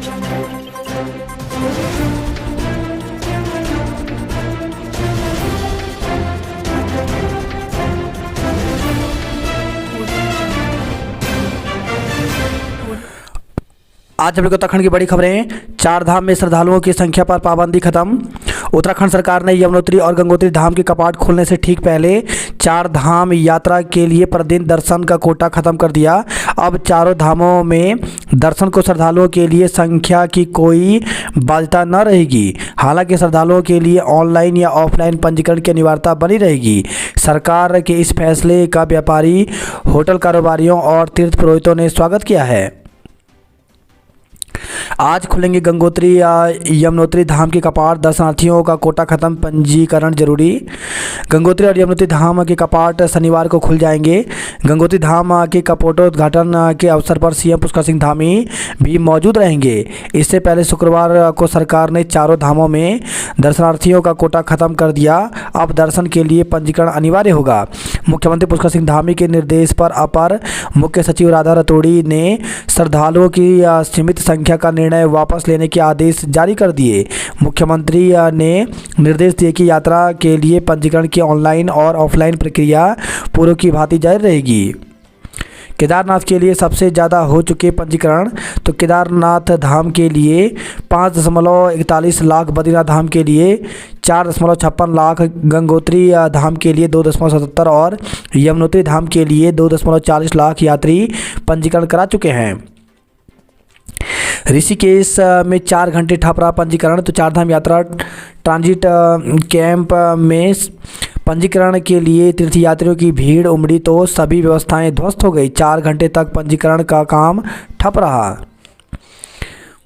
आज हम लोग उत्तराखंड की बड़ी खबरें। चार धाम में श्रद्धालुओं की संख्या पर पाबंदी खत्म। उत्तराखंड सरकार ने यमुनोत्री और गंगोत्री धाम के कपाट खुलने से ठीक पहले चार धाम यात्रा के लिए प्रतिदिन दर्शन का कोटा खत्म कर दिया। अब चारों धामों में दर्शन को श्रद्धालुओं के लिए संख्या की कोई बाध्यता न रहेगी। हालांकि श्रद्धालुओं के लिए ऑनलाइन या ऑफलाइन पंजीकरण की अनिवार्यता बनी रहेगी। सरकार के इस फैसले का व्यापारी, होटल कारोबारियों और तीर्थ पुरोहितों ने स्वागत किया है। आज खुलेंगे गंगोत्री या यमुनोत्री धाम के कपाट, दर्शनार्थियों का कोटा खत्म, पंजीकरण जरूरी। गंगोत्री और यमुनोत्री धाम के कपाट शनिवार को खुल जाएंगे। गंगोत्री धाम के कपाटोद्घाटन के अवसर पर सीएम पुष्कर सिंह धामी भी मौजूद रहेंगे। इससे पहले शुक्रवार को सरकार ने चारों धामों में दर्शनार्थियों का कोटा खत्म कर दिया। अब दर्शन के लिए पंजीकरण अनिवार्य होगा। मुख्यमंत्री पुष्कर सिंह धामी के निर्देश पर अपर मुख्य सचिव राधा रतोड़ी ने श्रद्धालुओं की सीमित संख्या का निर्णय वापस लेने के आदेश जारी कर दिए। मुख्यमंत्री ने निर्देश दिए कि यात्रा के लिए पंजीकरण की ऑनलाइन और ऑफलाइन प्रक्रिया पूर्व की भांति जारी रहेगी। केदारनाथ के लिए सबसे ज़्यादा हो चुके पंजीकरण, तो केदारनाथ धाम के लिए 5.41 लाख, बद्रीनाथ धाम के लिए 4.56 लाख, गंगोत्री धाम के लिए 2.77 और यमुनोत्री धाम के लिए 2.40 लाख यात्री पंजीकरण करा चुके हैं। ऋषिकेश में 4 घंटे ठप रहा पंजीकरण, तो चारधाम यात्रा ट्रांजिट कैंप में पंजीकरण के लिए तीर्थयात्रियों की भीड़ उमड़ी तो सभी व्यवस्थाएं ध्वस्त हो गई। 4 घंटे तक पंजीकरण का काम ठप रहा।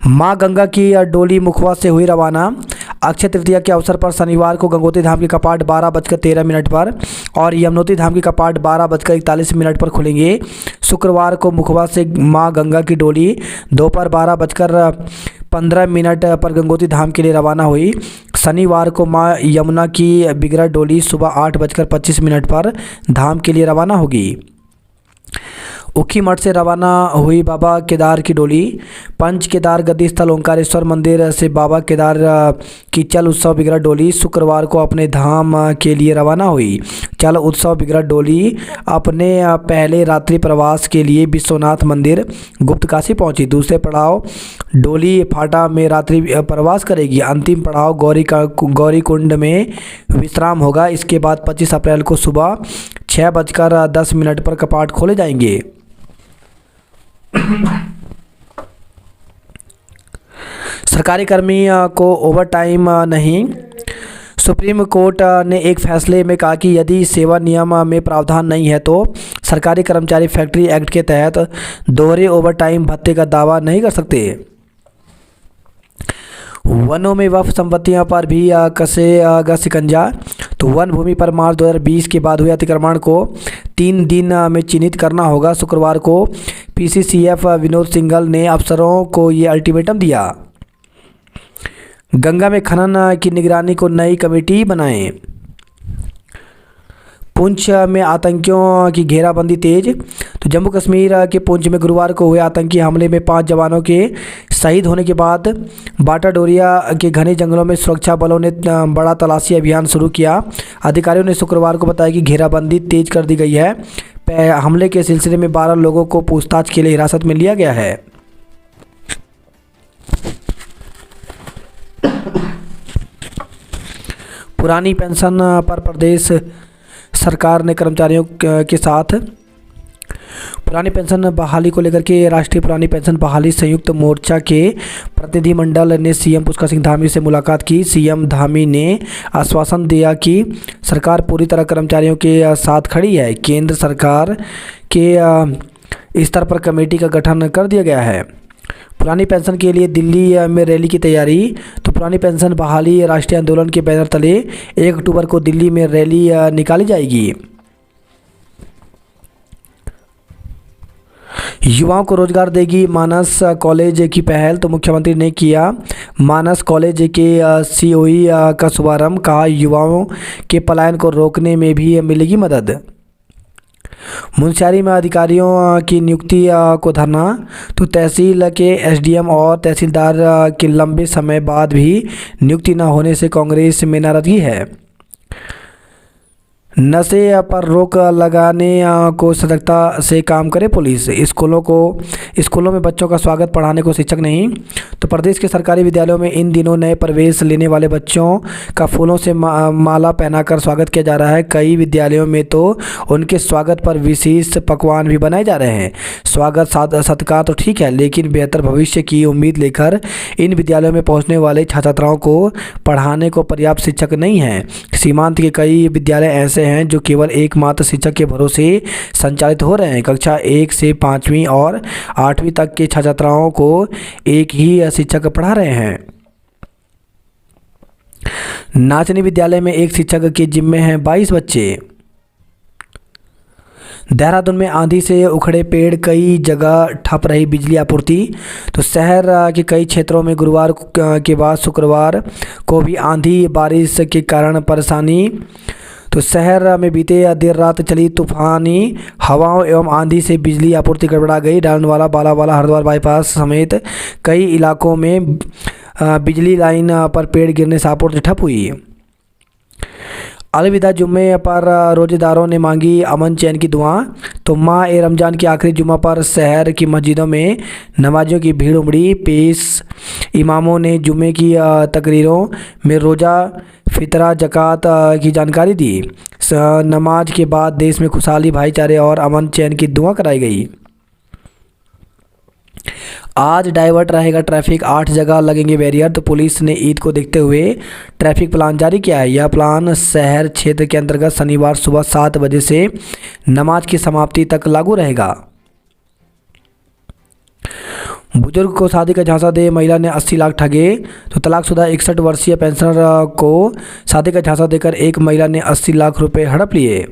मां गंगा की डोली मुखवा से हुई रवाना। अक्षय तृतीया के अवसर पर शनिवार को गंगोत्री धाम के कपाट 12:13 पर और यमुनोत्री धाम के कपाट 12:41 पर खुलेंगे। शुक्रवार को मुखवा से मां गंगा की डोली दोपहर 12:15 पर गंगोत्री धाम के लिए रवाना हुई। शनिवार को मां यमुना की बिगड़ा डोली सुबह 8:25 पर धाम के लिए रवाना होगी। उखी मठ से रवाना हुई बाबा केदार की डोली। पंच केदार गद्दी स्थल ओंकारेश्वर मंदिर से बाबा केदार की चल उत्सव बिगड़ा डोली शुक्रवार को अपने धाम के लिए रवाना हुई। चल उत्सव बिगड़ा डोली अपने पहले रात्रि प्रवास के लिए विश्वनाथ मंदिर गुप्तकाशी पहुंची। दूसरे पड़ाव डोली फाटा में रात्रि प्रवास करेगी। अंतिम पड़ाव गौरी कुंड में विश्राम होगा। इसके बाद 25 अप्रैल को सुबह 6:10 पर कपाट खोले जाएंगे। सरकारी कर्मी को ओवर टाइम नहीं। सुप्रीम कोर्ट ने एक फैसले में कहा कि यदि सेवा नियम में प्रावधान नहीं है तो सरकारी कर्मचारी फैक्ट्री एक्ट के तहत दोहरे ओवर टाइम भत्ते का दावा नहीं कर सकते। वनों में वक्फ संपत्तियों पर भी कसेगा शिकंजा। तो वन भूमि पर मार्च 2020 के बाद हुए अतिक्रमण को 3 दिन में चिन्हित करना होगा। शुक्रवार को पीसीसीएफ विनोद सिंघल ने अफसरों को ये अल्टीमेटम दिया। गंगा में खनन की निगरानी को नई कमेटी बनाएं। पुंछ में आतंकियों की घेराबंदी तेज। तो जम्मू कश्मीर के पुंछ में गुरुवार को हुए आतंकी हमले में 5 जवानों के शहीद होने के बाद बाटा डोरिया के घने जंगलों में सुरक्षा बलों ने बड़ा तलाशी अभियान शुरू किया। अधिकारियों ने शुक्रवार को बताया कि घेराबंदी तेज कर दी गई है। हमले के सिलसिले में 12 लोगों को पूछताछ के लिए हिरासत में लिया गया है। पुरानी पेंशन पर प्रदेश सरकार ने कर्मचारियों के साथ पुरानी पेंशन बहाली को लेकर के राष्ट्रीय पुरानी पेंशन बहाली संयुक्त मोर्चा के प्रतिनिधिमंडल ने सीएम पुष्कर सिंह धामी से मुलाकात की। सीएम धामी ने आश्वासन दिया कि सरकार पूरी तरह कर्मचारियों के साथ खड़ी है। केंद्र सरकार के स्तर पर कमेटी का गठन कर दिया गया है। पुरानी पेंशन के लिए दिल्ली में रैली की तैयारी। तो पुरानी पेंशन बहाली राष्ट्रीय आंदोलन के बैनर तले 1 अक्टूबर को दिल्ली में रैली निकाली जाएगी। युवाओं को रोजगार देगी मानस कॉलेज की पहल। तो मुख्यमंत्री ने किया मानस कॉलेज के सीओई का शुभारंभ। कहा युवाओं के पलायन को रोकने में भी मिलेगी मदद। मुंशियारी में अधिकारियों की नियुक्ति को धरना। तो तहसील के एसडीएम और तहसीलदार के लंबे समय बाद भी नियुक्ति न होने से कांग्रेस में नाराजगी है। नशे पर रोक लगाने को सतर्कता से काम करे पुलिस। स्कूलों में बच्चों का स्वागत पढ़ाने को शिक्षक नहीं। तो प्रदेश के सरकारी विद्यालयों में इन दिनों नए प्रवेश लेने वाले बच्चों का फूलों से माला पहनाकर स्वागत किया जा रहा है। कई विद्यालयों में तो उनके स्वागत पर विशेष पकवान भी बनाए जा रहे हैं। स्वागत सत्कार तो ठीक है, लेकिन बेहतर भविष्य की उम्मीद लेकर इन विद्यालयों में पहुंचने वाले छात्र छात्राओं को पढ़ाने को पर्याप्त शिक्षक नहीं हैं। सीमांत के कई विद्यालय ऐसे हैं जो केवल एकमात्र शिक्षक के भरोसे संचालित हो रहे हैं। कक्षा 1 से 5वीं और 8वीं तक के छात्र छात्राओं को एक ही शिक्षक पढ़ा रहे हैं। नाचनी विद्यालय में एक शिक्षक के जिम्मे हैं 22 बच्चे। देहरादून में आंधी से उखड़े पेड़, कई जगह ठप रही बिजली आपूर्ति। तो शहर के कई क्षेत्रों में गुरुवार के बाद शुक्रवार को भी आंधी बारिश के कारण परेशानी। तो शहर में बीते देर रात चली तूफानी हवाओं एवं आंधी से बिजली आपूर्ति गड़बड़ा गई। डालनवाला, बालावाला, हरिद्वार बाईपास समेत कई इलाकों में बिजली लाइन पर पेड़ गिरने से आपूर्ति ठप हुई। अलविदा जुम्मे पर रोजेदारों ने मांगी अमन चैन की दुआ। तो माह ए रमज़ान के आखिरी जुम्मा पर शहर की मस्जिदों में नमाजियों की भीड़ उमड़ी। पेश इमामों ने जुम्मे की तकरीरों में रोज़ा, फितरा, ज़कात की जानकारी दी। नमाज के बाद देश में खुशहाली, भाईचारे और अमन चैन की दुआ कराई गई। आज डाइवर्ट रहेगा ट्रैफिक, 8 जगह लगेंगे बैरियर। तो पुलिस ने ईद को देखते हुए ट्रैफिक प्लान जारी किया है। यह प्लान शहर क्षेत्र के अंतर्गत शनिवार सुबह 7 बजे से नमाज की समाप्ति तक लागू रहेगा। बुजुर्ग को शादी का झांसा दे महिला ने 80 लाख ठगे। तो तलाकशुदा 61 वर्षीय पेंशनर को शादी का झांसा देकर एक महिला ने 80 लाख रुपए हड़प लिए।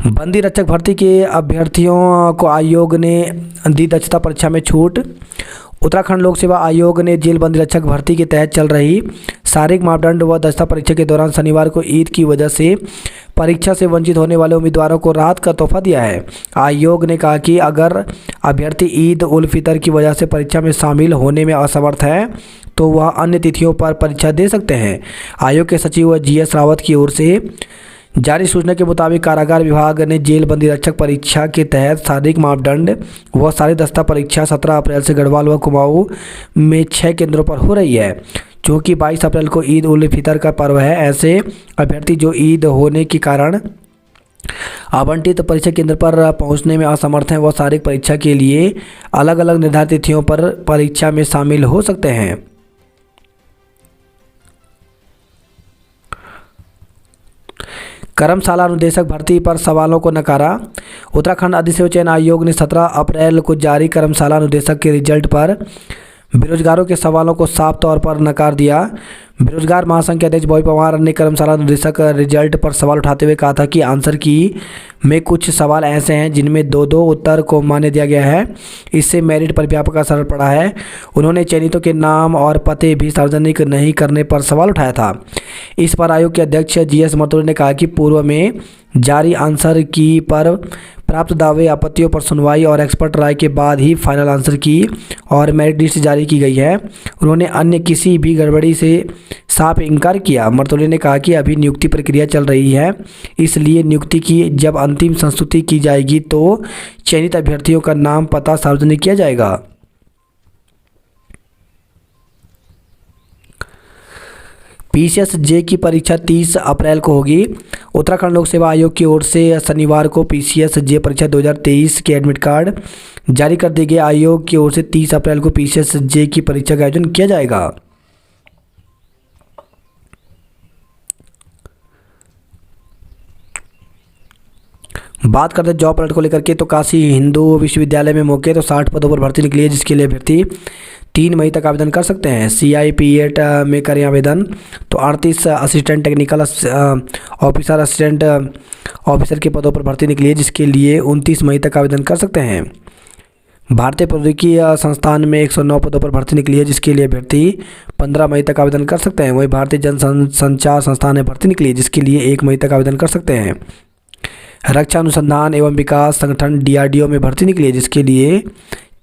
बंदी रक्षक भर्ती के अभ्यर्थियों को आयोग ने दी दक्षता परीक्षा में छूट। उत्तराखंड लोक सेवा आयोग ने जेल बंदी रक्षक भर्ती के तहत चल रही शारीरिक मापदंड व दक्षता परीक्षा के दौरान शनिवार को ईद की वजह से परीक्षा से वंचित होने वाले उम्मीदवारों को राहत का तोहफा दिया है। आयोग ने कहा कि अगर अभ्यर्थी ईद उल फितर की वजह से परीक्षा में शामिल होने में असमर्थ है तो वह अन्य तिथियों पर परीक्षा दे सकते हैं। आयोग के सचिव GS रावत की ओर से जारी सूचना के मुताबिक कारागार विभाग ने जेल बंदी रक्षक परीक्षा के तहत शारीरिक मापदंड व शारीरिक दक्षता परीक्षा 17 अप्रैल से गढ़वाल व कुमाऊं में 6 केंद्रों पर हो रही है। क्योंकि 22 अप्रैल को ईद उल फितर का पर्व है, ऐसे अभ्यर्थी जो ईद होने के कारण आवंटित परीक्षा केंद्र पर पहुंचने में असमर्थ हैं, वह शारीरिक परीक्षा के लिए अलग अलग निर्धारित तिथियों पर परीक्षा में शामिल हो सकते हैं। कर्मशाला अनुदेशक भर्ती पर सवालों को नकारा। उत्तराखंड अधिसेवा चयन आयोग ने 17 अप्रैल को जारी कर्मशाला अनुदेशक के रिजल्ट पर बेरोजगारों के सवालों को साफ तौर पर नकार दिया। बेरोजगार महासंघ के अध्यक्ष बॉबी पवार ने कर्मशाला अनुदेशक रिजल्ट पर सवाल उठाते हुए कहा था कि आंसर की में कुछ सवाल ऐसे हैं जिनमें 2-2 उत्तर को मान्य दिया गया है। इससे मेरिट पर व्यापक असर पड़ा है। उन्होंने चयनितों के नाम और पते भी सार्वजनिक नहीं करने पर सवाल उठाया था। इस पर आयोग के अध्यक्ष GS मथुर ने कहा कि पूर्व में जारी आंसर की पर प्राप्त दावे आपत्तियों पर सुनवाई और एक्सपर्ट राय के बाद ही फाइनल आंसर की और मेरिट लिस्ट जारी की गई है। उन्होंने अन्य किसी भी गड़बड़ी से साफ इनकार किया। मर्तोले ने कहा कि अभी नियुक्ति प्रक्रिया चल रही है, इसलिए नियुक्ति की जब अंतिम संस्तुति की जाएगी तो चयनित अभ्यर्थियों का नाम पता सार्वजनिक किया जाएगा। PCS जे की परीक्षा 30 अप्रैल को होगी। उत्तराखंड लोक सेवा आयोग की ओर से शनिवार को PCS जे परीक्षा 2023 के एडमिट कार्ड जारी कर दिए गए। आयोग की ओर से 30 अप्रैल को PCS जे की परीक्षा का आयोजन किया जाएगा। बात करते हैं जॉब अलर्ट को लेकर के, तो काशी हिंदू विश्वविद्यालय में मौके तो 60 पदों पर भर्ती निकली है, जिसके लिए अभ्यर्थी 3 मई तक आवेदन कर सकते हैं। CIPET में करें आवेदन। तो 38 assistant technical officer, assistant officer के पदों पर भर्ती निकली है, जिसके लिए 29 मई तक आवेदन कर सकते हैं। भारतीय प्रौद्योगिकी संस्थान में 109 पदों पर भर्ती निकली है, जिसके लिए अभ्यर्थी 15 मई तक आवेदन कर सकते हैं। वहीं भारतीय जन संचार संस्थान में भर्ती निकली है, जिसके लिए 1 मई तक आवेदन कर सकते हैं। रक्षा अनुसंधान एवं विकास संगठन DRDO में भर्ती निकली है, जिसके लिए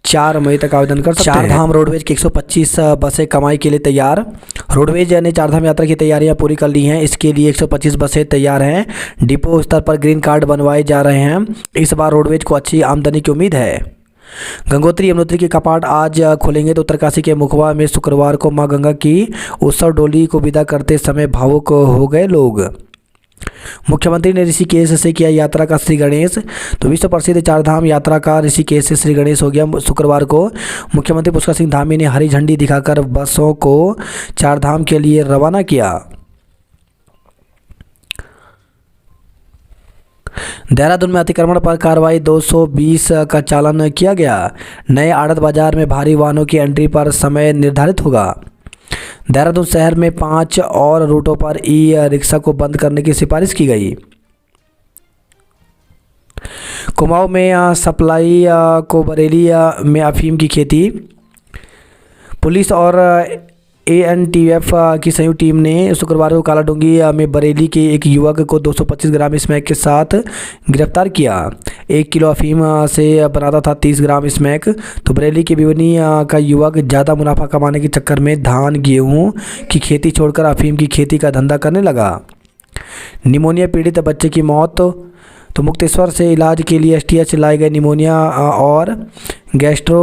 4 मई तक आवेदन कर सकते हैं। चारधाम रोडवेज की 125 बसें कमाई के लिए तैयार। रोडवेज ने चारधाम यात्रा की तैयारियां पूरी कर ली हैं। इसके लिए 125 बसें तैयार हैं। डिपो स्तर पर ग्रीन कार्ड बनवाए जा रहे हैं। इस बार रोडवेज को अच्छी आमदनी की उम्मीद है। गंगोत्री यमुनोत्री के कपाट आज खुलेंगे। तो उत्तरकाशी के मुखबा में शुक्रवार को मां गंगा की उत्सव डोली को विदा करते समय भावुक हो गए लोग। मुख्यमंत्री ने ऋषिकेश से किया यात्रा का श्री गणेश। तो विश्व प्रसिद्ध चारधाम यात्रा का ऋषिकेश से श्री गणेश हो गया। शुक्रवार को मुख्यमंत्री पुष्कर सिंह धामी ने हरी झंडी दिखाकर बसों को चारधाम के लिए रवाना किया। देहरादून में अतिक्रमण पर कार्रवाई, 220 का चालान किया गया। नए आड़त बाजार में भारी वाहनों की एंट्री पर समय निर्धारित होगा। देहरादून शहर में 5 और रूटों पर ई-रिक्शा को बंद करने की सिफारिश की गई। कुमाऊं में सप्लाई को बरेली में अफीम की खेती। पुलिस और ANTF की संयुक्त टीम ने शुक्रवार को कालाडूंगी में बरेली के एक युवक को 225 ग्राम स्मैक के साथ गिरफ्तार किया। 1 किलो अफीम से बनाता था 30 ग्राम स्मैक। तो बरेली के भिवनी का युवक ज़्यादा मुनाफा कमाने के चक्कर में धान गेहूं की खेती छोड़कर अफीम की खेती का धंधा करने लगा। निमोनिया पीड़ित बच्चे की मौत। तो मुक्तेश्वर से इलाज के लिए STH लाए गए निमोनिया और गैस्ट्रो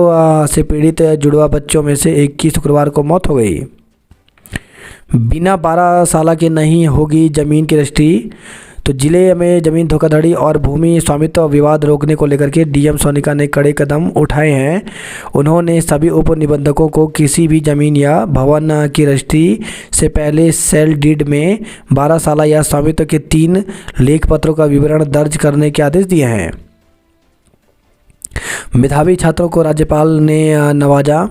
से पीड़ित जुड़वा बच्चों में से एक की शुक्रवार को मौत हो गई। बिना 12 साल के नहीं होगी ज़मीन की रजिस्ट्री। तो जिले में ज़मीन धोखाधड़ी और भूमि स्वामित्व विवाद रोकने को लेकर के DM सोनिका ने कड़े कदम उठाए हैं। उन्होंने सभी उप निबंधकों को किसी भी ज़मीन या भवन की रजिस्ट्री से पहले सेल डीड में 12 साल या स्वामित्व के 3 लेख पत्रों का विवरण दर्ज करने के आदेश दिए हैं। मेधावी छात्रों को राज्यपाल ने नवाजा।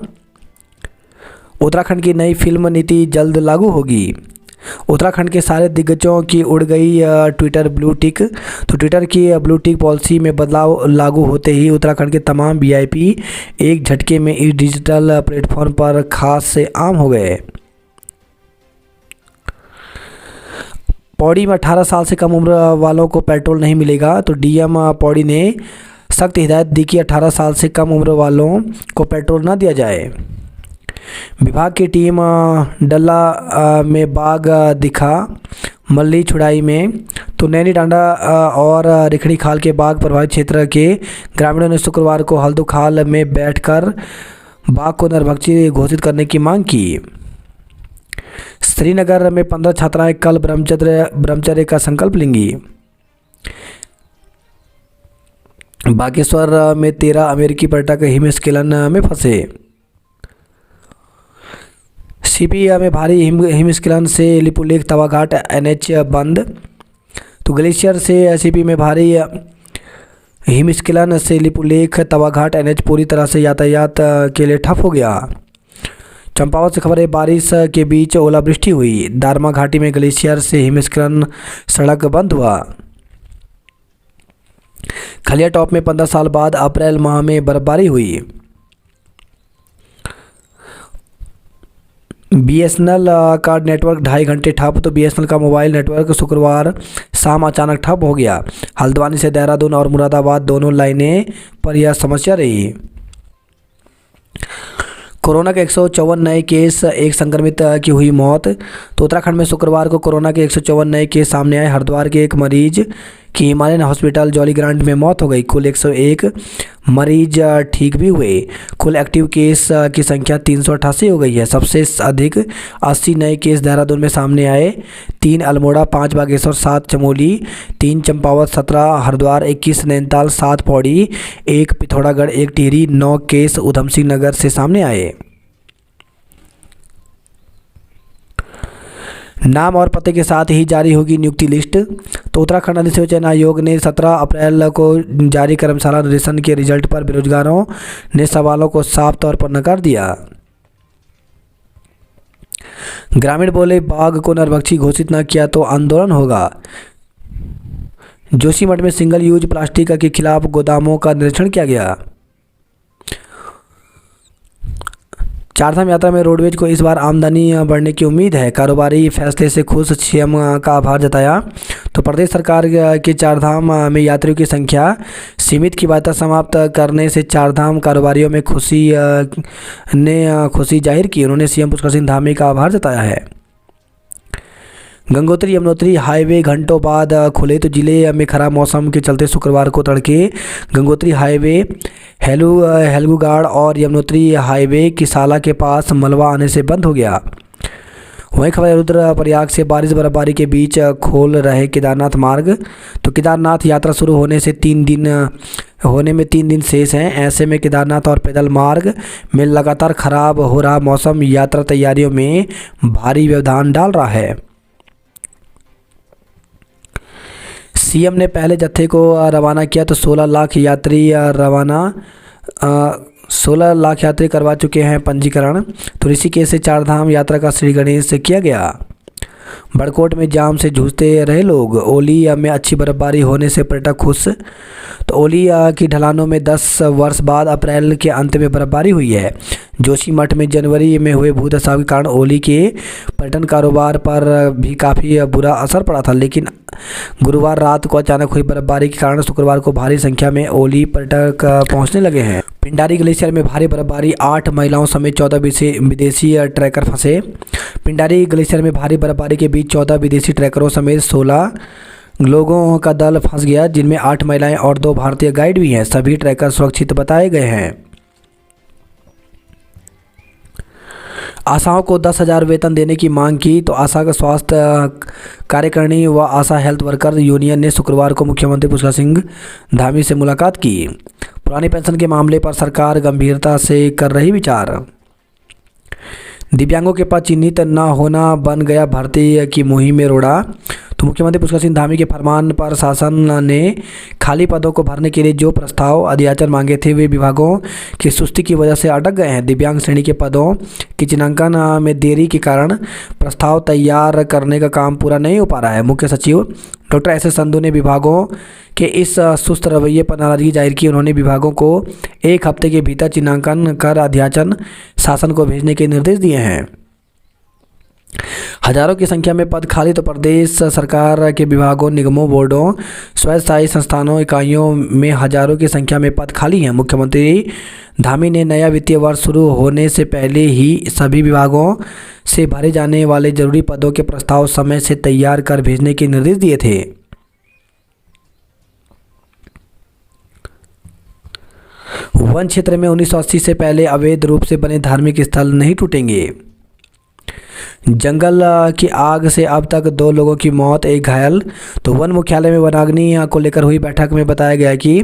उत्तराखंड की नई फिल्म नीति जल्द लागू होगी। उत्तराखंड के सारे दिग्गजों की उड़ गई ट्विटर ब्लू टिक। तो ट्विटर की ब्लू टिक पॉलिसी में बदलाव लागू होते ही उत्तराखंड के तमाम VIP एक झटके में इस डिजिटल प्लेटफॉर्म पर खास से आम हो गए। पौड़ी में 18 साल से कम उम्र वालों को पेट्रोल नहीं मिलेगा। तो DM पौड़ी ने सख्त हिदायत दी कि 18 साल से कम उम्र वालों को पेट्रोल न दिया जाए। विभाग की टीम डल्ला में बाघ दिखा मल्ली छुड़ाई में। तो नैनी डांडा और रिखड़ी खाल के बाघ प्रभावित क्षेत्र के ग्रामीणों ने शुक्रवार को हल्दू खाल में बैठकर बाघ को नरभक्षी घोषित करने की मांग की। श्रीनगर में 15 छात्राएं कल ब्रह्मचर्य का संकल्प लेंगी। बागेश्वर में 13 अमेरिकी पर्यटक हिमस्खलन में फंसे। CP में भारी हिमस्खलन से लिपुलेख तवाघाट NH बंद। तो ग्लेशियर से CP में भारी हिमस्खलन से लिपुलेख तवाघाट NH पूरी तरह से यातायात के लिए ठप हो गया। चंपावत से खबर है, बारिश के बीच ओलावृष्टि हुई। दारमा घाटी में ग्लेशियर से हिमस्खलन सड़क बंद हुआ। खलिया टॉप में 15 साल बाद अप्रैल माह में बर्फबारी हुई। BSNL का नेटवर्क 2.5 घंटे ठप। तो BSNL का मोबाइल नेटवर्क शुक्रवार शाम अचानक ठप हो गया। हल्द्वानी से देहरादून और मुरादाबाद दोनों लाइनें पर यह समस्या रही। कोरोना के 154 नए केस, एक संक्रमित की हुई मौत। तो उत्तराखंड में शुक्रवार को कोरोना के 154 नए केस सामने आए। हरिद्वार के एक मरीज की हिमालयन हॉस्पिटल जॉलीग्रांट में मौत हो गई। कुल 101 मरीज ठीक भी हुए। कुल एक्टिव केस की संख्या 388 हो गई है। सबसे अधिक 80 नए केस देहरादून में सामने आए। 3 अल्मोड़ा, 5 बागेश्वर, 7 चमोली, 3 चंपावत, 17 हरिद्वार, 21 नैनीताल, 7 पौड़ी, 1 पिथौरागढ़, 1 टिहरी, 9 केस ऊधमसिंह नगर से सामने आए। नाम और पते के साथ ही जारी होगी नियुक्ति लिस्ट। तो उत्तराखंड अधिसूचना आयोग ने 17 अप्रैल को जारी कर्मशाला निर्देशन के रिजल्ट पर बेरोजगारों ने सवालों को साफ तौर पर नकार दिया। ग्रामीण बोले, बाघ को नरभक्षी घोषित न किया तो आंदोलन होगा। जोशीमठ में सिंगल यूज प्लास्टिक के खिलाफ गोदामों का निरीक्षण किया गया। चारधाम यात्रा में रोडवेज को इस बार आमदनी बढ़ने की उम्मीद है। कारोबारी फैसले से खुश CM का आभार जताया। तो प्रदेश सरकार के चारधाम में यात्रियों की संख्या सीमित की बात समाप्त करने से चारधाम कारोबारियों में खुशी जाहिर की। उन्होंने सीएम पुष्कर सिंह धामी का आभार जताया है। गंगोत्री यमुनोत्री हाईवे घंटों बाद खुले, तो जिले में खराब मौसम के चलते शुक्रवार को तड़के गंगोत्री हाईवे हेलगुगाड़ और यमुनोत्री हाईवे किसाला के पास मलबा आने से बंद हो गया। वहीं खबर रुद्रप्रयाग से बारिश बर्फबारी के बीच खोल रहे केदारनाथ मार्ग, तो केदारनाथ यात्रा शुरू होने में 3 दिन शेष हैं। ऐसे में केदारनाथ और पैदल मार्ग में लगातार खराब हो रहा मौसम यात्रा तैयारियों में भारी व्यवधान डाल रहा है। सीएम ने पहले जत्थे को रवाना किया, तो 16 लाख यात्री करवा चुके हैं पंजीकरण। तो ऋषिकेश से चारधाम यात्रा का श्री गणेश से किया गया। बड़कोट में जाम से जूझते रहे लोग। ओली में अच्छी बर्फबारी होने से पर्यटक खुश। तो ओली की ढलानों में 10 वर्ष बाद अप्रैल के अंत में बर्फबारी हुई है। जोशीमठ में जनवरी में हुए भूस्खलन के कारण ओली के पर्यटन कारोबार पर भी काफ़ी बुरा असर पड़ा था, लेकिन गुरुवार रात को अचानक हुई बर्फबारी के कारण शुक्रवार को भारी संख्या में ओली पर्यटक पहुंचने लगे हैं। पिंडारी ग्लेशियर में भारी बर्फबारी, 8 महिलाओं समेत 14 विदेशी ट्रैकर फंसे। पिंडारी ग्लेशियर में भारी बर्फबारी के बीच 14 विदेशी ट्रैकरों समेत 16 लोगों का दल फंस गया, जिनमें 8 महिलाएं और 2 भारतीय गाइड भी हैं। सभी ट्रैकर सुरक्षित बताए गए हैं। आशाओं को 10,000 वेतन देने की मांग की, तो आशा का स्वास्थ्य कार्यकारिणी व आशा हेल्थ वर्कर यूनियन ने शुक्रवार को मुख्यमंत्री पुष्कर सिंह धामी से मुलाकात की। पुरानी पेंशन के मामले पर सरकार गंभीरता से कर रही विचार। दिव्यांगों के पद चिन्हित न होना बन गया भर्ती की मुहिम में रोड़ा, तो मुख्यमंत्री पुष्कर सिंह धामी के फरमान पर शासन ने खाली पदों को भरने के लिए जो प्रस्ताव अध्याचन मांगे थे, वे विभागों की सुस्ती की वजह से अटक गए हैं। दिव्यांग श्रेणी के पदों की चिन्हांकन में देरी के कारण प्रस्ताव तैयार करने का काम पूरा नहीं हो पा रहा है। मुख्य सचिव डॉक्टर एस संधू ने विभागों के इस सुस्त रवैये पर नाराजगी जाहिर की। उन्होंने विभागों को 1 हफ्ते के भीतर चिन्हांकन कर अध्याचन शासन को भेजने के निर्देश दिए हैं। हजारों की संख्या में पद खाली, तो प्रदेश सरकार के विभागों, निगमों, बोर्डों, स्वयंसेवी संस्थानों, इकाइयों में हजारों की संख्या में पद खाली हैं। मुख्यमंत्री धामी ने नया वित्तीय वर्ष शुरू होने से पहले ही सभी विभागों से भरे जाने वाले जरूरी पदों के प्रस्ताव समय से तैयार कर भेजने के निर्देश दिए थे। वन क्षेत्र में 1980 से पहले अवैध रूप से बने धार्मिक स्थल नहीं टूटेंगे। जंगल की आग से अब तक 2 लोगों की मौत, 1 घायल। तो वन मुख्यालय में वनाग्नि को लेकर हुई बैठक में बताया गया कि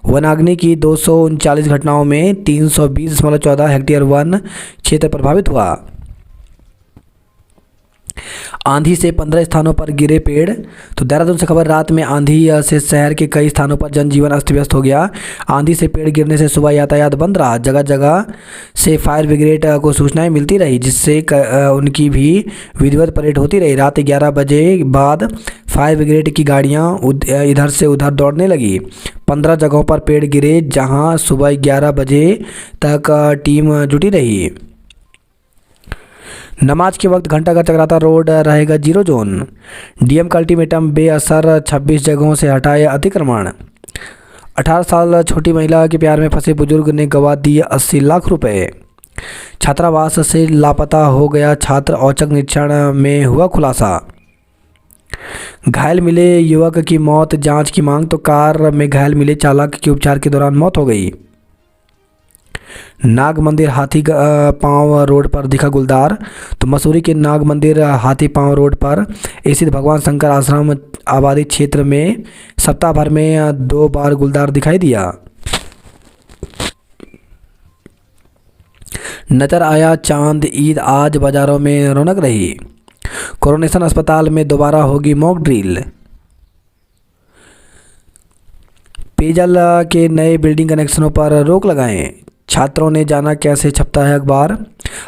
वनाग्नि की 239 घटनाओं में 320.14 हेक्टेयर वन क्षेत्र प्रभावित हुआ। आंधी से 15 स्थानों पर गिरे पेड़, तो देहरादून से खबर, रात में आंधी से शहर के कई स्थानों पर जनजीवन अस्त व्यस्त हो गया। आंधी से पेड़ गिरने से सुबह यातायात बंद रहा। जगह जगह से फायर ब्रिगेड को सूचनाएं मिलती रही, जिससे उनकी भी विधिवत परेड होती रही। रात 11 बजे बाद फायर ब्रिगेड की गाड़ियां इधर से उधर दौड़ने लगी। 15 जगहों पर पेड़ गिरे, जहां सुबह 11 बजे तक टीम जुटी रही। नमाज के वक्त घंटाघर चक्राता रोड रहेगा 0 जोन। डीएम का अल्टीमेटम बेअसर, 26 जगहों से हटाए अतिक्रमण। 18 साल छोटी महिला के प्यार में फंसे बुजुर्ग ने गंवा दिए 80 लाख रुपए। छात्रावास से लापता हो गया छात्र, औचक निरीक्षण में हुआ खुलासा। घायल मिले युवक की मौत, जांच की मांग, तो कार में घायल मिले चालक की उपचार के दौरान मौत हो गई। नाग मंदिर हाथी पांव रोड पर दिखा गुलदार, तो मसूरी के नाग मंदिर हाथी पांव रोड पर स्थित भगवान शंकर आश्रम आबादी क्षेत्र में सप्ताह भर में 2 बार गुलदार दिखाई दिया। नजर आया चांद, ईद आज बाजारों में रौनक रही। कोरोनेशन अस्पताल में दोबारा होगी मॉक ड्रिल। पेयजल के नए बिल्डिंग कनेक्शनों पर रोक लगाएं। छात्रों ने जाना कैसे छपता है अखबार।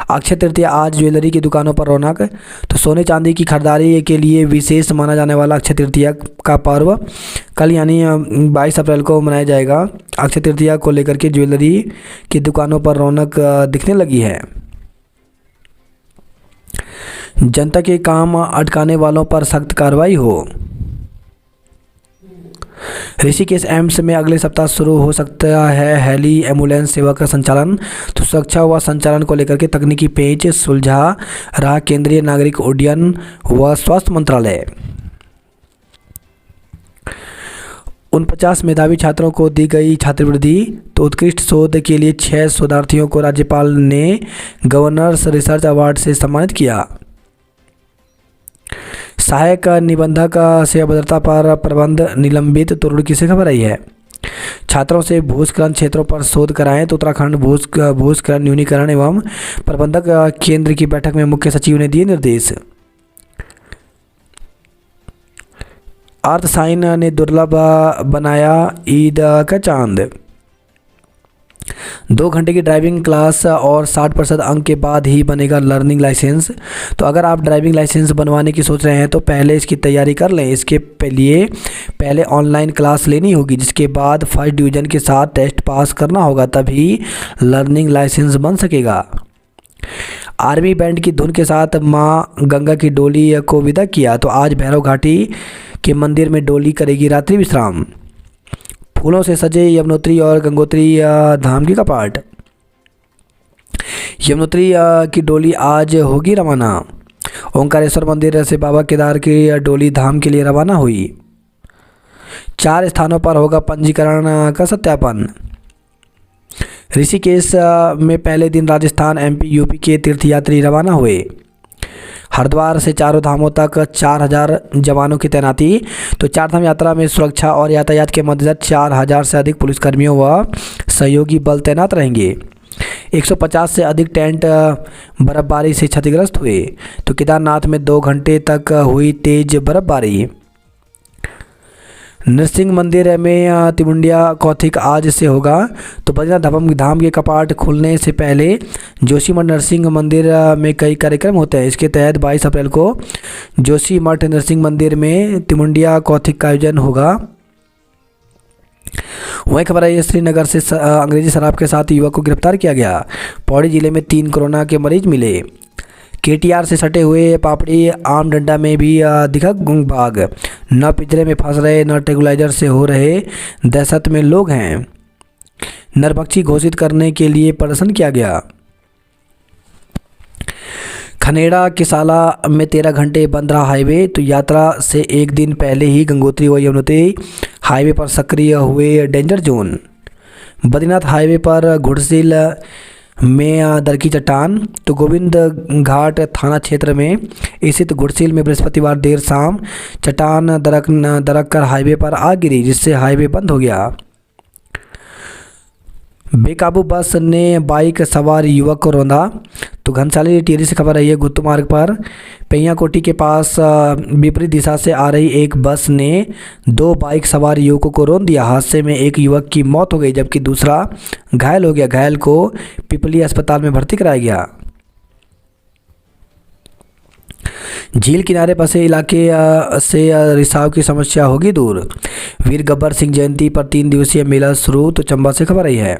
अक्षय तृतीया आज ज्वेलरी की दुकानों पर रौनक, तो सोने चांदी की खरीदारी के लिए विशेष माना जाने वाला अक्षय तृतीया का पर्व कल यानी 22 अप्रैल को मनाया जाएगा। अक्षय तृतीया को लेकर के ज्वेलरी की दुकानों पर रौनक दिखने लगी है। जनता के काम अटकाने वालों पर सख्त कार्रवाई हो। ऋषिकेश एम्स में अगले सप्ताह शुरू हो सकता है हेली एम्बुलेंस सेवा का संचालन। तो सुरक्षा व संचालन को लेकर के तकनीकी पेच सुलझा रहा केंद्रीय नागरिक उड्डयन व स्वास्थ्य मंत्रालय। 49 मेधावी छात्रों को दी गई छात्रवृत्ति। तो उत्कृष्ट शोध के लिए 6 शोधार्थियों को राज्यपाल ने गवर्नर्स रिसर्च अवार्ड से सम्मानित किया। सहायक निबंधक से अभद्रता पर प्रबंध निलंबित। तो रुड़की से खबर आई है। छात्रों से भूस्खलन क्षेत्रों पर शोध कराएं। तो उत्तराखंड भूस्खलन न्यूनीकरण एवं प्रबंधक केंद्र की बैठक में मुख्य सचिव ने दिए निर्देश। अर्थ साइन ने दुर्लभ बनाया ईद का चांद। 2 घंटे की ड्राइविंग क्लास और 60% अंक के बाद ही बनेगा लर्निंग लाइसेंस। तो अगर आप ड्राइविंग लाइसेंस बनवाने की सोच रहे हैं तो पहले इसकी तैयारी कर लें। इसके लिए पहले ऑनलाइन क्लास लेनी होगी, जिसके बाद फर्स्ट डिवीज़न के साथ टेस्ट पास करना होगा, तभी लर्निंग लाइसेंस बन सकेगा। आर्मी बैंड की धुन के साथ माँ गंगा की डोली को विदा किया। तो आज भैरव घाटी के मंदिर में डोली करेगी रात्रि विश्राम। फूलों से सजे यमुनोत्री और गंगोत्री धाम की कपाट। यमुनोत्री की डोली आज होगी रवाना। ओंकारेश्वर मंदिर से बाबा केदार की डोली धाम के लिए रवाना हुई। 4 स्थानों पर होगा पंजीकरण का सत्यापन। ऋषिकेश में पहले दिन राजस्थान एमपी यूपी के तीर्थयात्री रवाना हुए। हरिद्वार से चारों धामों तक 4000 जवानों की तैनाती। तो 4 धाम यात्रा में सुरक्षा और यातायात के मद्देनजर 4000 से अधिक पुलिसकर्मियों व सहयोगी बल तैनात रहेंगे। 150 से अधिक टेंट बर्फबारी से क्षतिग्रस्त हुए। तो केदारनाथ में 2 घंटे तक हुई तेज बर्फबारी। नृसिंह मंदिर में तिमुंडिया कौथिक आज से होगा। तो बद्रीनाथ धाम के कपाट खुलने से पहले जोशीमठ नरसिंह मंदिर में कई कार्यक्रम होते हैं। इसके तहत 22 अप्रैल को जोशीमठ नरसिंह मंदिर में तिमुंडिया कौथिक का आयोजन होगा। वहीं खबर है श्रीनगर से अंग्रेजी शराब के साथ युवक को गिरफ्तार किया गया। पौड़ी जिले में 3 कोरोना के मरीज मिले। केटीआर से सटे हुए पापड़ी आम डंडा में भी दिखा भाग। न पिंजरे में फंस रहे न टेगुलाइजर से हो रहे दहशत में लोग हैं। नरभक्षी घोषित करने के लिए प्रदर्शन किया गया। खनेड़ा किसाला में 13 घंटे बंद रहा हाईवे। तो यात्रा से एक दिन पहले ही गंगोत्री व यमुनोत्री हाईवे पर सक्रिय हुए डेंजर जोन। बद्रीनाथ हाईवे पर घुड़सील में दरकी चट्टान। तो गोविंद घाट थाना क्षेत्र में स्थित घुड़सील में बृहस्पतिवार देर शाम चट्टान दरक कर हाईवे पर आ गिरी, जिससे हाईवे बंद हो गया। बेकाबू बस ने बाइक सवार युवक को रौंदा। तो घनसाली टिहरी से खबर आई है। गुत्तू मार्ग पर पैयाकोटी के पास विपरीत दिशा से आ रही एक बस ने 2 बाइक सवार युवकों को रौंद दिया। हादसे में एक युवक की मौत हो गई जबकि दूसरा घायल हो गया। घायल को पिपली अस्पताल में भर्ती कराया गया। झील किनारे बसे इलाके से रिसाव की समस्या होगी दूर। वीर गब्बर सिंह जयंती पर 3 दिवसीय मेला शुरू। तो चंबा से खबर आई है।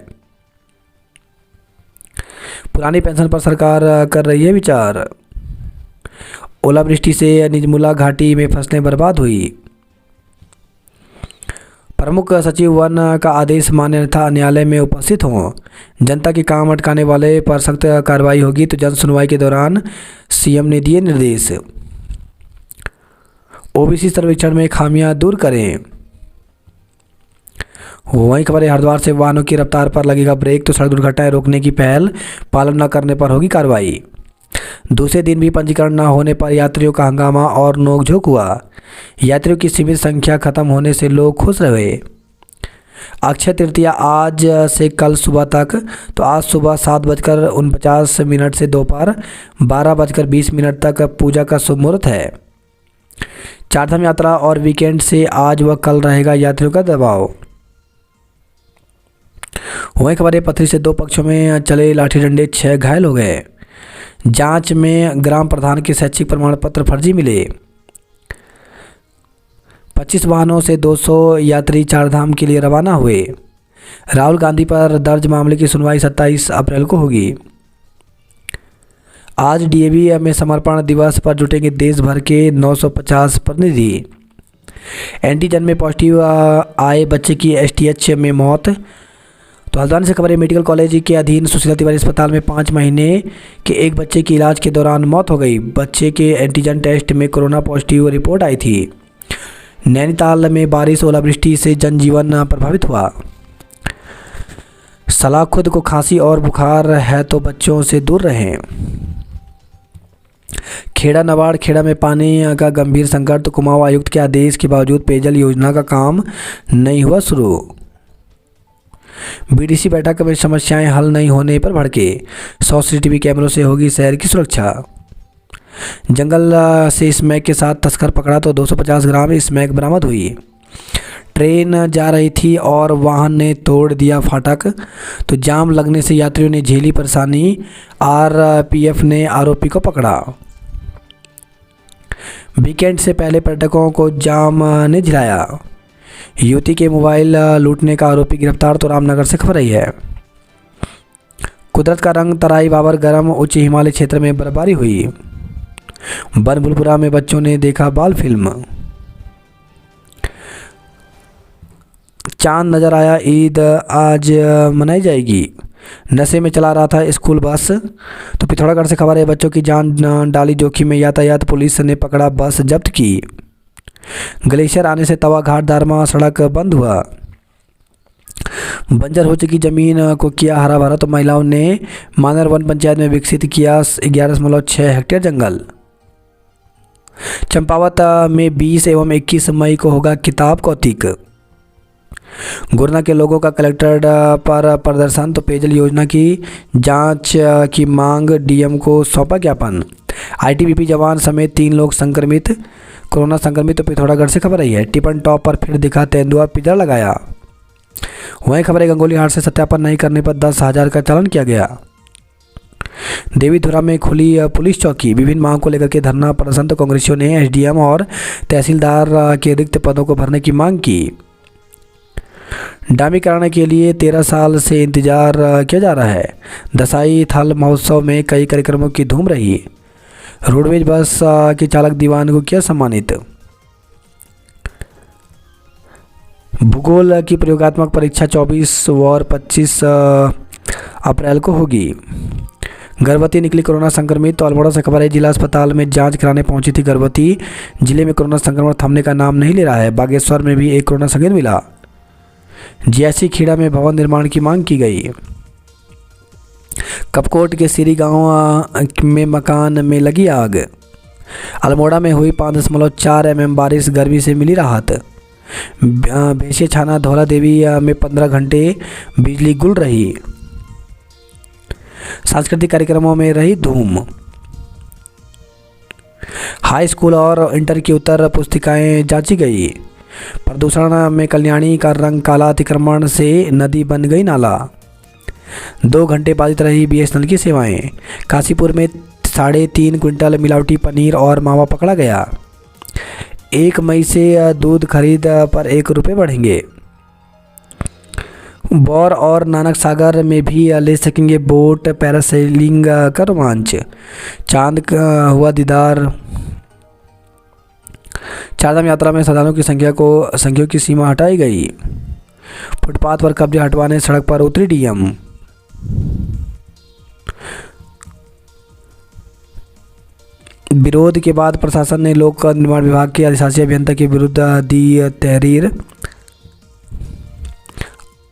पुरानी पेंशन पर सरकार कर रही है विचार। ओलावृष्टि से निजमुला घाटी में फसलें बर्बाद हुई। प्रमुख सचिव वन का आदेश मान्य अन्यथा न्यायालय में उपस्थित हों। जनता के काम अटकाने वाले पर सख्त कार्रवाई होगी। तो जन सुनवाई के दौरान सीएम ने दिए निर्देश। ओबीसी सर्वेक्षण में खामियां दूर करें। वहीं खबर है हरिद्वार से वाहनों की रफ्तार पर लगेगा ब्रेक। तो सड़क दुर्घटनाएं रोकने की पहल पालन न करने पर होगी कार्रवाई। दूसरे दिन भी पंजीकरण न होने पर यात्रियों का हंगामा और नोकझोंक हुआ। यात्रियों की सीमित संख्या खत्म होने से लोग खुश रहे। अक्षय तृतीया आज से कल सुबह तक। तो आज सुबह 7:49 से दोपहर 12:20 तक पूजा का शुभ मुहूर्त है। चारधाम यात्रा और वीकेंड से आज व कल रहेगा यात्रियों का दबाव। वहीं खबर है पथरी से 2 पक्षों में चले लाठी डंडे 6 घायल हो गए। जांच में ग्राम प्रधान के शैक्षिक प्रमाण पत्र फर्जी मिले। 25 वाहनों से 200 यात्री चारधाम के लिए रवाना हुए। राहुल गांधी पर दर्ज मामले की सुनवाई 27 अप्रैल को होगी। आज डीएवी में समर्पण दिवस पर जुटेंगे देश भर के 950 प्रतिनिधि। एंटीजन में पॉजिटिव आए बच्चे की एसटीएच में मौत। तो हल्द्वानी से खबर है, मेडिकल कॉलेज के अधीन सुशीला तिवारी अस्पताल में 5 महीने के एक बच्चे की इलाज के दौरान मौत हो गई। बच्चे के एंटीजन टेस्ट में कोरोना पॉजिटिव रिपोर्ट आई थी। नैनीताल में बारिश ओलावृष्टि से जनजीवन प्रभावित हुआ। सलाह, खुद को खांसी और बुखार है तो बच्चों से दूर रहें। खेड़ा नवाड़, खेड़ा में पानी का गंभीर संकट, तो कुमाऊं आयुक्त के आदेश के बावजूद पेयजल योजना का काम नहीं हुआ शुरू। बीडीसी बैठक में समस्याएं हल नहीं होने पर भड़के, 100 सीसीटीवी कैमरों से होगी शहर की सुरक्षा। जंगल से स्मैक के साथ तस्कर पकड़ा तो 250 ग्राम स्मैक बरामद हुई। ट्रेन जा रही थी और वाहन ने तोड़ दिया फाटक, तो जाम लगने से यात्रियों ने झेली परेशानी। आरपीएफ ने आरोपी को पकड़ा। वीकेंड से पहले पर्यटकों को जाम ने झिलाया। युवती के मोबाइल लूटने का आरोपी गिरफ्तार, तो रामनगर से खबर आई है। कुदरत का रंग, तराई बाबर गर्म, उच्च हिमालय क्षेत्र में बर्फबारी हुई। बनभुलपुरा में बच्चों ने देखा बाल फिल्म। चांद नजर आया, ईद आज मनाई जाएगी। नशे में चला रहा था स्कूल बस। तो पिथौरागढ़ से खबर है, बच्चों की जान डाली जोखिम में यातायात पुलिस ने पकड़ा, बस जब्त की। ग्लेशियर आने से तवा घाट दारमा सड़क बंद हुआ। बंजर हो चुकी जमीन को किया हरा भरा, तो महिलाओं ने मानर वन पंचायत में विकसित किया 11.6 हेक्टेयर जंगल। चंपावत में 20 एवं 21 मई को होगा किताब कौतिक। गुरना के लोगों का कलेक्टर पर प्रदर्शन, तो पेयजल योजना की जांच की मांग, डीएम को सौंपा ज्ञापन। आईटीबीपी जवान समेत 3 लोग संक्रमित, कोरोना संक्रमित। तो पिथौरागढ़ से खबर आई है, टिपन टॉप पर फिर दिखा तेंदुआ, पिंजरा लगाया। वहीं खबर है, गंगोली हाट से सत्यापन नहीं करने पर 10,000 का चालान किया गया। देवीधुरा में खुली पुलिस चौकी, विभिन्न मांग को लेकर के धरना प्रदर्शन, तो कांग्रेसियों ने एसडीएम और तहसीलदार के रिक्त पदों को भरने की मांग की। डामी कराने के लिए 13 साल से इंतजार किया जा रहा है। दसाई थल महोत्सव में कई कार्यक्रमों की धूम रही। रोडवेज बस के चालक दीवान को किया सम्मानित। भूगोल की प्रयोगात्मक परीक्षा 24 और 25 अप्रैल को होगी। गर्भवती निकली कोरोना संक्रमित, तो अल्मोड़ा से खबर है, जिला अस्पताल में जांच कराने पहुंची थी गर्भवती। जिले में कोरोना संक्रमण थमने का नाम नहीं ले रहा है। बागेश्वर में भी एक कोरोना संक्रमित मिला। जियासी खेड़ा में भवन निर्माण की मांग की गई। कपकोट के सीरी गांव में मकान में लगी आग। अल्मोड़ा में हुई 5.4 mm बारिश, गर्मी से मिली राहत। बेशिया छाना धौला देवी में 15 घंटे बिजली गुल रही। सांस्कृतिक कार्यक्रमों में रही धूम। हाई स्कूल और इंटर की उत्तर पुस्तिकाएं जांची गई। प्रदूषण में कल्याणी का रंग काला, अतिक्रमण से नदी बन गई नाला। 2 घंटे बाधित रही बीएसएनएल की सेवाएं। काशीपुर में 3.5 क्विंटल मिलावटी पनीर और मावा पकड़ा गया। 1 मई से दूध खरीद पर 1 रुपये बढ़ेंगे। बौर और नानक सागर में भी ले सकेंगे बोट पैरासेलिंग का रोमांच। चांद का हुआ दीदार। चारधाम यात्रा में श्रद्धालुओं की संख्या की सीमा हटाई गई। फुटपाथ पर कब्जे हटवाने सड़क पर उतरी डीएम। विरोध के बाद प्रशासन ने लोक निर्माण विभाग के अधिशासी अभियंता के विरुद्ध दी तहरीर।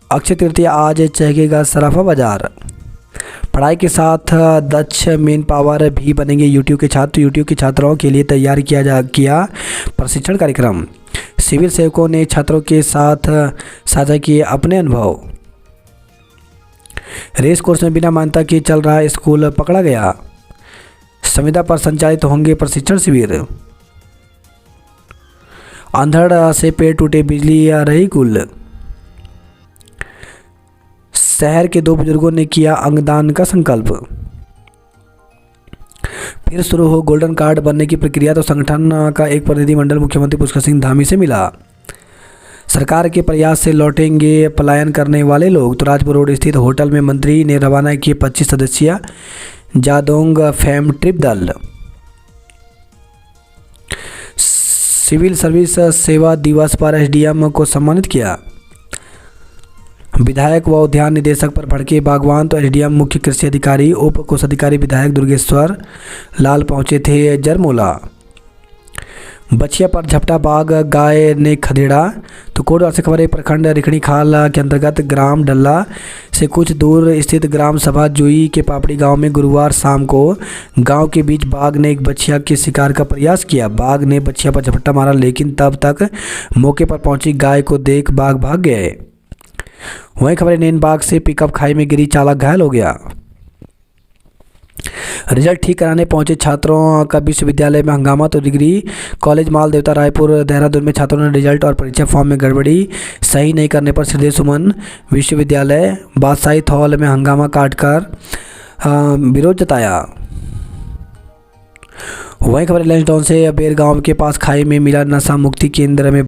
अक्षय तृतीया आज चहकेगा सराफा बाजार। पढ़ाई के साथ दक्ष मेन पावर भी बनेंगे यूट्यूब के छात्र। यूट्यूब के छात्राओं के लिए तैयार किया प्रशिक्षण कार्यक्रम। सिविल सेवकों ने छात्रों के साथ साझा किए अपने अनुभव। रेस कोर्स में बिना मान्यता के चल रहा स्कूल पकड़ा गया। संविदा पर संचालित होंगे प्रशिक्षण शिविर। अंधड़ से पेड़ टूटे, बिजली रही गुल। शहर के 2 बुजुर्गों ने किया अंगदान का संकल्प। फिर शुरू हो गोल्डन कार्ड बनने की प्रक्रिया, तो संगठन का एक प्रतिनिधिमंडल मुख्यमंत्री पुष्कर सिंह धामी से मिला। सरकार के प्रयास से लौटेंगे पलायन करने वाले लोग, तो राजपुर रोड स्थित होटल में मंत्री ने रवाना किए 25 सदस्यीय जादोंग फैम ट्रिप दल। सिविल सर्विस सेवा दिवस पर एसडीएम को सम्मानित किया। विधायक व उद्यान निदेशक पर भड़के बागवान तो एसडीएम मुख्य कृषि अधिकारी उप कोषाधिकारी विधायक दुर्गेश्वर लाल पहुंचे थे जरमोला। बछिया पर झपटा बाघ गाय ने खदेड़ा। तो कोटद्वार से खबर है, प्रखंड रिखणी खाल के अंतर्गत ग्राम डल्ला से कुछ दूर स्थित ग्राम सभा जुई के पापड़ी गांव में गुरुवार शाम को गांव के बीच बाघ ने एक बछिया के शिकार का प्रयास किया। बाघ ने बछिया पर झपट्टा मारा, लेकिन तब तक मौके पर पहुंची गाय को देख बाघ भाग गए। वहीं खबर है, नैनबाग से पिकअप खाई में गिरी, चालक घायल हो गया। रिजल्ट ठीक कराने पहुंचे छात्रों का विश्वविद्यालय में हंगामा। तो डिग्री कॉलेज माल देवता रायपुर देहरादून में छात्रों ने रिजल्ट और परीक्षा फॉर्म में गड़बड़ी सही नहीं करने पर श्रीदेव सुमन विश्वविद्यालय बादशाही हॉल में हंगामा काटकर विरोध जताया। वहीं खबर लंचडाउन से बेरगांव के पास खाई में मिला नशा मुक्ति केंद्र में